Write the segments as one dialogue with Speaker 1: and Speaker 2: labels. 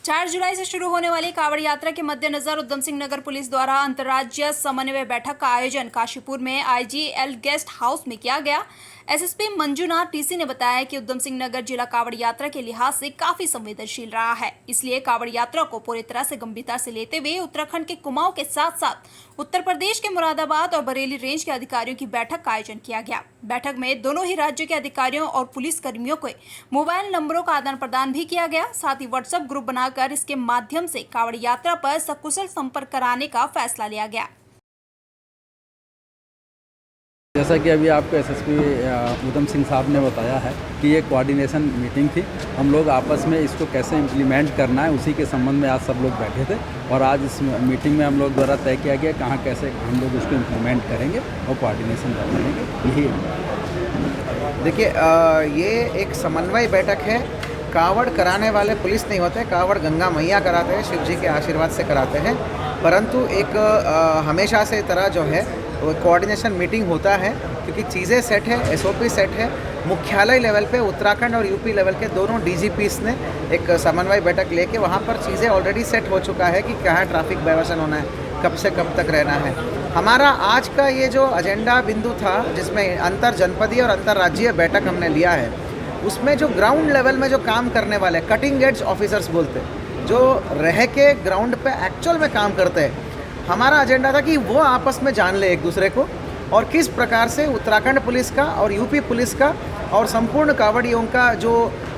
Speaker 1: 4 जुलाई से शुरू होने वाली कांवड़ यात्रा के मद्देनजर उधम सिंह नगर पुलिस द्वारा अंतर्राज्यीय समन्वय बैठक का आयोजन काशीपुर में आईजीएल गेस्ट हाउस में किया गया। एसएसपी मंजुनाथ टीसी ने बताया कि उधम सिंह नगर जिला कांवड़ यात्रा के लिहाज से काफी संवेदनशील रहा है, इसलिए कांवड़ यात्रा को पूरी तरह से गंभीरता से लेते हुए उत्तराखंड के कुमाऊं के साथ साथ उत्तर प्रदेश के मुरादाबाद और बरेली रेंज के अधिकारियों की बैठक का आयोजन किया गया। बैठक में दोनों ही राज्यों के अधिकारियों और पुलिस कर्मियों को मोबाइल नंबरों का आदान प्रदान भी किया गया। साथ ही व्हाट्सएप ग्रुप बनाकर इसके माध्यम से कांवड़ यात्रा पर सकुशल संपर्क कराने का फैसला लिया गया।
Speaker 2: जैसा कि अभी आपको एसएसपी उधम सिंह साहब ने बताया है कि ये कोऑर्डिनेशन मीटिंग थी। हम लोग आपस में इसको कैसे इम्प्लीमेंट करना है उसी के संबंध में आज सब लोग बैठे थे और आज इस मीटिंग में हम लोग द्वारा तय किया गया कहाँ कैसे हम लोग उसको इम्प्लीमेंट करेंगे और कोऑर्डिनेशन करेंगे। यही
Speaker 3: देखिए, ये एक समन्वय बैठक है। कांवड़ कराने वाले पुलिस नहीं होते, कांवड़ गंगा मैया कराते हैं, शिव जी के आशीर्वाद से कराते हैं। परंतु एक हमेशा से तरह जो है वो कोऑर्डिनेशन मीटिंग होता है, क्योंकि चीज़ें सेट है, एसओपी सेट है। मुख्यालय लेवल पे उत्तराखंड और यूपी लेवल के दोनों डीजीपीस ने एक समन्वय बैठक लेके वहाँ पर चीज़ें ऑलरेडी सेट हो चुका है कि कहाँ ट्रैफिक डायवर्सन होना है, कब से कब तक रहना है। हमारा आज का ये जो एजेंडा बिंदु था, जिसमें अंतर जनपदीय और अंतर्राज्यीय बैठक हमने लिया है, उसमें जो ग्राउंड लेवल में जो काम करने वाले कटिंग एज ऑफिसर्स बोलते हैं, जो रह के ग्राउंड पे एक्चुअल में काम करते हैं, हमारा एजेंडा था कि वो आपस में जान ले एक दूसरे को और किस प्रकार से उत्तराखंड पुलिस का और यूपी पुलिस का और संपूर्ण कांवड़ियों का जो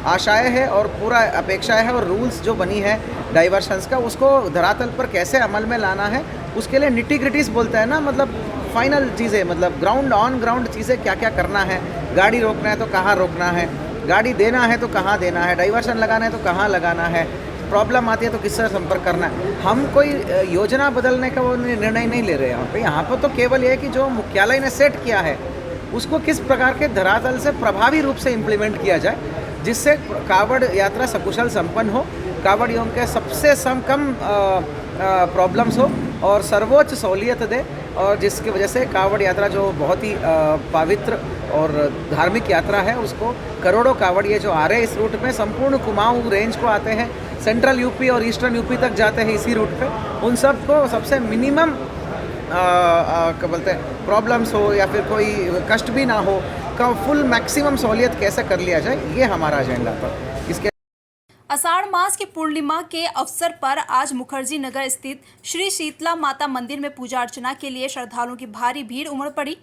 Speaker 3: आशाएं है और पूरा अपेक्षाएं है और रूल्स जो बनी है डाइवर्शंस का, उसको धरातल पर कैसे अमल में लाना है। उसके लिए निटी ग्रिटीज बोलते हैं ना, मतलब फाइनल चीज़ें, मतलब ग्राउंड ऑन ग्राउंड चीज़ें क्या क्या करना है। गाड़ी रोकना है तो कहाँ रोकना है, गाड़ी देना है तो कहाँ देना है, डाइवर्शन लगाना है तो कहाँ लगाना है, प्रॉब्लम आती है तो किससे संपर्क करना है। हम कोई योजना बदलने का वो निर्णय नहीं ले रहे हैं यहाँ पर। तो केवल ये है कि जो मुख्यालय ने सेट किया है उसको किस प्रकार के धरातल से प्रभावी रूप से इम्प्लीमेंट किया जाए, जिससे कांवड़ यात्रा सकुशल संपन्न हो, कांवड़ियों के सबसे कम प्रॉब्लम्स हो और सर्वोच्च सहूलियत दे, और जिसकी वजह से कांवड़ यात्रा जो बहुत ही पवित्र और धार्मिक यात्रा है, उसको करोड़ों कांवड़िए जो आ रहे हैं इस रूट में, संपूर्ण कुमाऊं रेंज को आते हैं, सेंट्रल यूपी और ईस्टर्न यूपी तक जाते हैं इसी रूट पे, उन सब को सबसे मिनिमम क्या बोलते हैं प्रॉब्लम्स हो या फिर कोई कष्ट भी ना हो, का फुल मैक्सिमम सहूलियत कैसे कर लिया जाए, ये हमारा एजेंडा था। इसके
Speaker 1: आषाढ़ मास की पूर्णिमा के अवसर पर आज मुखर्जी नगर स्थित श्री शीतला माता मंदिर में पूजा अर्चना के लिए श्रद्धालुओं की भारी भीड़ उमड़ पड़ी।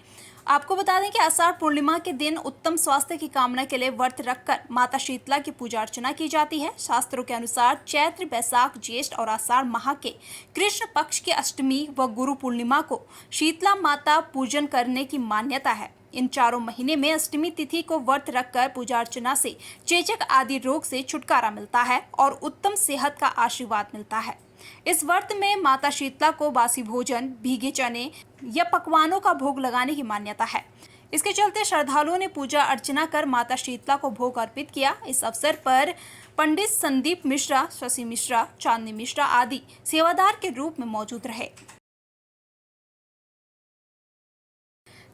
Speaker 1: आपको बता दें कि आषाढ़ पूर्णिमा के दिन उत्तम स्वास्थ्य की कामना के लिए व्रत रखकर माता शीतला की पूजा अर्चना की जाती है। शास्त्रों के अनुसार चैत्र, बैसाख, ज्येष्ठ और आषाढ़ माह के कृष्ण पक्ष की अष्टमी व गुरु पूर्णिमा को शीतला माता पूजन करने की मान्यता है। इन चारों महीने में अष्टमी तिथि को व्रत रखकर पूजा अर्चना से चेचक आदि रोग से छुटकारा मिलता है और उत्तम सेहत का आशीर्वाद मिलता है। इस व्रत में माता शीतला को बासी भोजन, भीगे चने या पकवानों का भोग लगाने की मान्यता है। इसके चलते श्रद्धालुओं ने पूजा अर्चना कर माता शीतला को भोग अर्पित किया। इस अवसर पर पंडित संदीप मिश्रा, शशि मिश्रा, चांदनी मिश्रा आदि सेवादार के रूप में मौजूद रहे।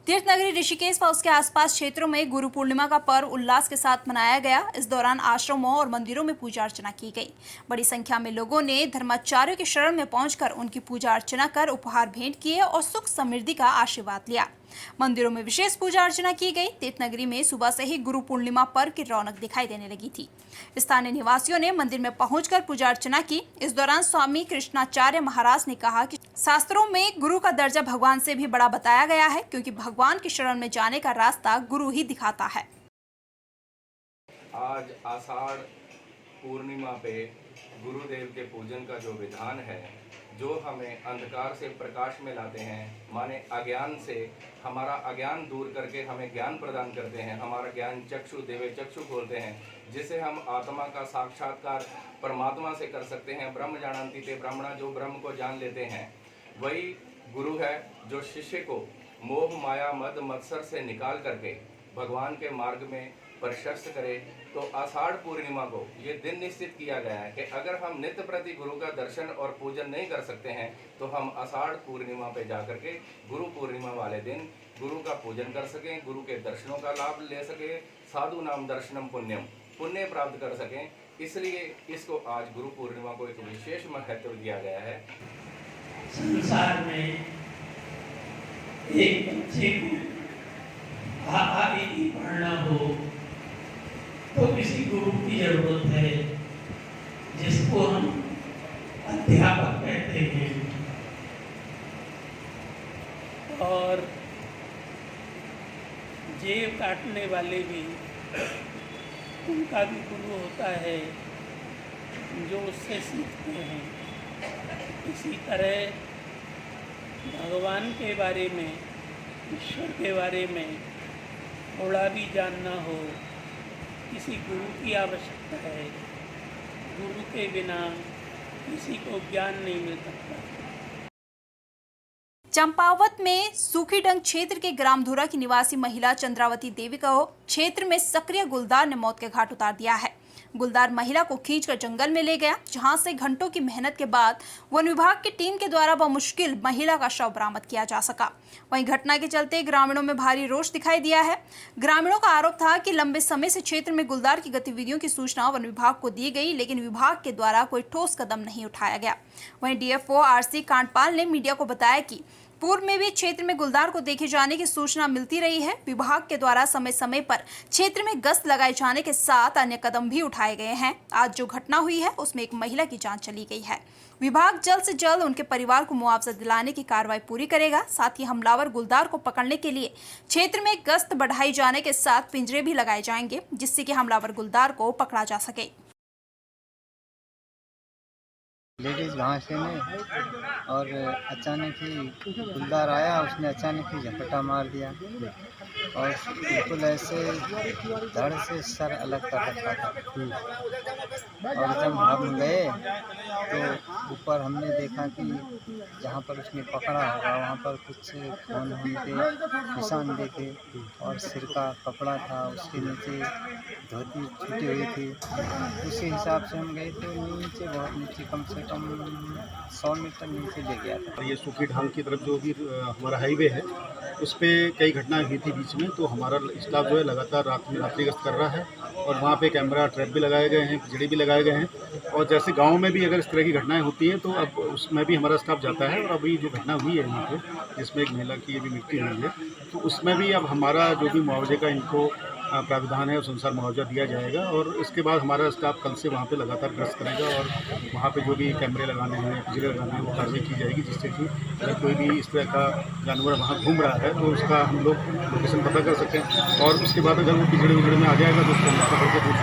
Speaker 1: तीर्थ नगरी ऋषिकेश व उसके आसपास क्षेत्रों में गुरु पूर्णिमा का पर्व उल्लास के साथ मनाया गया। इस दौरान आश्रमों और मंदिरों में पूजा अर्चना की गई। बड़ी संख्या में लोगों ने धर्माचार्यों के शरण में पहुंचकर उनकी पूजा अर्चना कर उपहार भेंट किए और सुख समृद्धि का आशीर्वाद लिया। मंदिरों में विशेष पूजा अर्चना की गई। तीर्थ नगरी में सुबह से ही गुरु पूर्णिमा पर्व की रौनक दिखाई देने लगी थी। स्थानीय निवासियों ने मंदिर में पहुंचकर पूजा अर्चना की। इस दौरान स्वामी कृष्णाचार्य महाराज ने कहा कि शास्त्रों में गुरु का दर्जा भगवान से भी बड़ा बताया गया है, क्योंकि भगवान की शरण में जाने का रास्ता गुरु ही दिखाता है।
Speaker 4: आज आषाढ़ पूर्णिमा पे गुरुदेव के पूजन का जो विधान है, जो हमें अंधकार से प्रकाश में लाते हैं, माने अज्ञान से हमारा अज्ञान दूर करके हमें ज्ञान प्रदान करते हैं, हमारा ज्ञान चक्षु देवे चक्षु खोलते हैं, जिससे हम आत्मा का साक्षात्कार परमात्मा से कर सकते हैं। ब्रह्म जानन्ति ते ब्रह्मणा, जो ब्रह्म को जान लेते हैं वही गुरु है, जो शिष्य को मोह माया मद मत्सर से निकाल करके भगवान के मार्ग में प्रशस्त करे। तो आषाढ़ पूर्णिमा को ये दिन निश्चित किया गया है कि अगर हम नित्य प्रति गुरु का दर्शन और पूजन नहीं कर सकते हैं तो हम आषाढ़ पूर्णिमा पे जाकर के गुरु पूर्णिमा वाले दिन गुरु का पूजन कर सकें, गुरु के दर्शनों का लाभ ले सकें, साधु नाम दर्शनम पुण्यम, पुण्य प्राप्त कर सकें। इसलिए इसको आज गुरु पूर्णिमा को एक विशेष महत्व दिया गया है।
Speaker 5: संसार में एक बच्चे को ABCD पढ़ना हो तो किसी गुरु की जरूरत है, जिसको हम अध्यापक कहते हैं। और जेब काटने वाले भी उनका भी गुरु होता है जो उससे सीखते हैं। इसी तरह भगवान के बारे में, ईश्वर के बारे में थोड़ा भी जानना हो, किसी गुरु की आवश्यकता है। गुरु के बिना किसी को ज्ञान नहीं मिल सकता।
Speaker 1: चंपावत में सूखीडंग क्षेत्र के ग्राम धुरा की निवासी महिला चंद्रावती देवी को क्षेत्र में सक्रिय गुलदार ने मौत के घाट उतार दिया है। गुलदार महिला को खींचकर जंगल में ले गया, जहां से घंटों की मेहनत के बाद वन विभाग की टीम के द्वारा बमुश्किल महिला का शव बरामद किया जा सका। वहीं घटना के चलते ग्रामीणों में भारी रोष दिखाई दिया है। ग्रामीणों का आरोप था कि लंबे समय से क्षेत्र में गुलदार की गतिविधियों की सूचना वन विभाग को दी गई, लेकिन विभाग के द्वारा कोई ठोस कदम नहीं उठाया गया। वहीं DFO RC कांडपाल ने मीडिया को बताया कि पूर्व में भी क्षेत्र में गुलदार को देखे जाने की सूचना मिलती रही है। विभाग के द्वारा समय समय पर क्षेत्र में गश्त लगाए जाने के साथ अन्य कदम भी उठाए गए हैं। आज जो घटना हुई है उसमें एक महिला की जान चली गई है। विभाग जल्द से जल्द उनके परिवार को मुआवजा दिलाने की कार्रवाई पूरी करेगा। साथ ही हमलावर गुलदार को पकड़ने के लिए क्षेत्र में गश्त बढ़ाई जाने के साथ पिंजरे भी लगाए जाएंगे, जिससे कि हमलावर गुलदार को पकड़ा जा सके।
Speaker 6: लेडीज घास में और अचानक ही गुलदार आया, उसने अचानक ही झपटा मार दिया और बिल्कुल ऐसे धड़ से सर अलग कर रखा था। और जब हम गए तो ऊपर हमने देखा कि जहाँ पर उसने पकड़ा होगा वहाँ पर कुछ खून के निशान देखे और सिर का कपड़ा था, उसके नीचे धोती छूटी हुई थी। उसी हिसाब से हम गए थे नीचे, बहुत नीचे, कम से कम 100 मीटर नीचे ले गया था।
Speaker 7: ये सूखी ढांग की तरफ जो भी हमारा हाईवे है उस पर कई घटनाएं हुई थी बीच में, तो हमारा स्टाफ जो है लगातार रात्रि गश्त कर रहा है और वहाँ पे कैमरा ट्रैप भी लगाए गए हैं, बिजली भी लगाए गए हैं। और जैसे गांव में भी अगर इस तरह की घटनाएं होती हैं तो अब उसमें भी हमारा स्टाफ जाता है। और अभी जो घटना हुई है यहाँ पे जिसमें एक महिला की भी मृत्यु हुई है, तो उसमें भी अब हमारा जो भी मुआवजे का इनको प्रावधान है उस अनुसार मुआवजा दिया जाएगा। और इसके बाद हमारा स्टाफ कल से वहाँ पे लगातार गश्त करेगा और वहाँ पे जो भी कैमरे लगाने हैं, बिजली लगाने हैं, वो कार्रवाई की जाएगी, जिससे कि अगर कोई भी इस तरह का जानवर वहाँ घूम रहा है तो उसका हम लोग लोकेशन पता कर सकें। और उसके बाद अगर वो पिछड़े में आ जाएगा तो उसको पकड़ के दूर